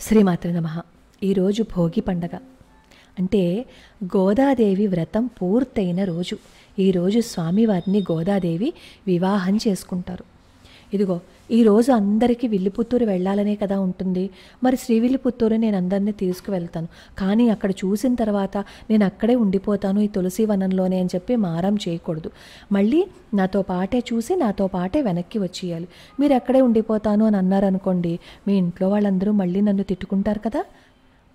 శ్రీమాత్రే నమః. ఈరోజు భోగి పండగ అంటే గోదాదేవి వ్రతం పూర్తయిన రోజు. ఈరోజు స్వామివారిని గోదాదేవి వివాహం చేసుకుంటారు. ఇదిగో ఈరోజు అందరికీ విల్లిపుత్తూరు వెళ్ళాలనే కదా ఉంటుంది. మరి శ్రీవిల్లిపుత్తూరు నేను అందరినీ తీసుకువెళ్తాను, కానీ అక్కడ చూసిన తర్వాత నేను అక్కడే ఉండిపోతాను ఈ తులసి వనంలోనే అని చెప్పి మారం చేయకూడదు. మళ్ళీ నాతో పాటే చూసి నాతో పాటే వెనక్కి వచ్చేయాలి. మీరు అక్కడే ఉండిపోతాను అని అన్నారనుకోండి, మీ ఇంట్లో వాళ్ళందరూ మళ్ళీ నన్ను తిట్టుకుంటారు కదా,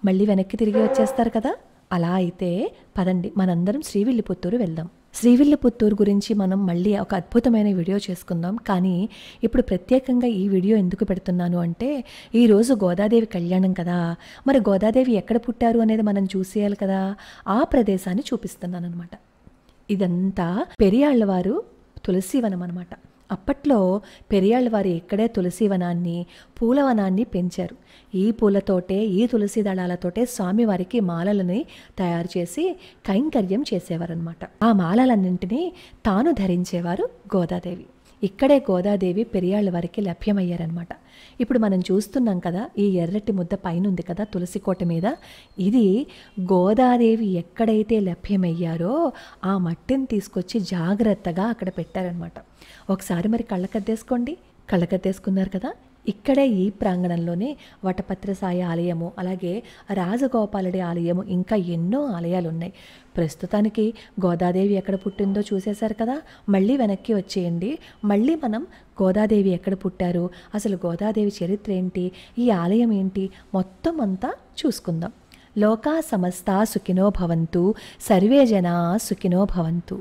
మళ్ళీ వెనక్కి తిరిగి వచ్చేస్తారు కదా. అలా అయితే పదండి మనందరం శ్రీవిల్లిపుత్తూరు వెళ్దాం. శ్రీవిల్లిపుత్తూరు గురించి మనం మళ్ళీ ఒక అద్భుతమైన వీడియో చేసుకుందాం. కానీ ఇప్పుడు ప్రత్యేకంగా ఈ వీడియో ఎందుకు పెడుతున్నాను అంటే, ఈరోజు గోదాదేవి కళ్యాణం కదా, మరి గోదాదేవి ఎక్కడ పుట్టారు అనేది మనం చూసేయాలి కదా. ఆ ప్రదేశాన్ని చూపిస్తున్నాను అనమాట. ఇదంతా పెరియాళ్ళవారు తులసివనం అనమాట. అప్పట్లో పెరియాళ్ళవారు ఇక్కడే తులసివనాన్ని, పూలవనాన్ని పెంచారు. ఈ పూలతోటే, ఈ తులసి దళాలతోటే స్వామివారికి మాలలని తయారు చేసి కైంకర్యం చేసేవారనమాట. ఆ మాలలన్నింటినీ తాను ధరించేవారు గోదాదేవి. ఇక్కడే గోదాదేవి పెరియాళ్ళవారికి లభ్యమయ్యారనమాట. ఇప్పుడు మనం చూస్తున్నాం కదా, ఈ ఎర్రటి ముద్ద పైన ఉంది కదా తులసి కోట మీద, ఇది గోదాదేవి ఎక్కడైతే లభ్యమయ్యారో ఆ మట్టిని తీసుకొచ్చి జాగ్రత్తగా అక్కడ పెట్టారనమాట. ఒకసారి మరి కళ్ళకద్దేసుకోండి. కళ్ళకద్దేసుకున్నారు కదా. ఇక్కడే ఈ ప్రాంగణంలోనే వటపత్రసాయి ఆలయము, అలాగే రాజగోపాలుడి ఆలయము, ఇంకా ఎన్నో ఆలయాలు ఉన్నాయి. ప్రస్తుతానికి గోదాదేవి ఎక్కడ పుట్టిందో చూసేశారు కదా. మళ్ళీ వెనక్కి వచ్చేయండి. మళ్ళీ మనం గోదాదేవి ఎక్కడ పుట్టారు, అసలు గోదాదేవి చరిత్ర ఏంటి, ఈ ఆలయం ఏంటి, మొత్తం అంతా చూసుకుందాం. లోకా సమస్తా సుఖినో భవంతు, సర్వే జనా సుఖినో భవంతు.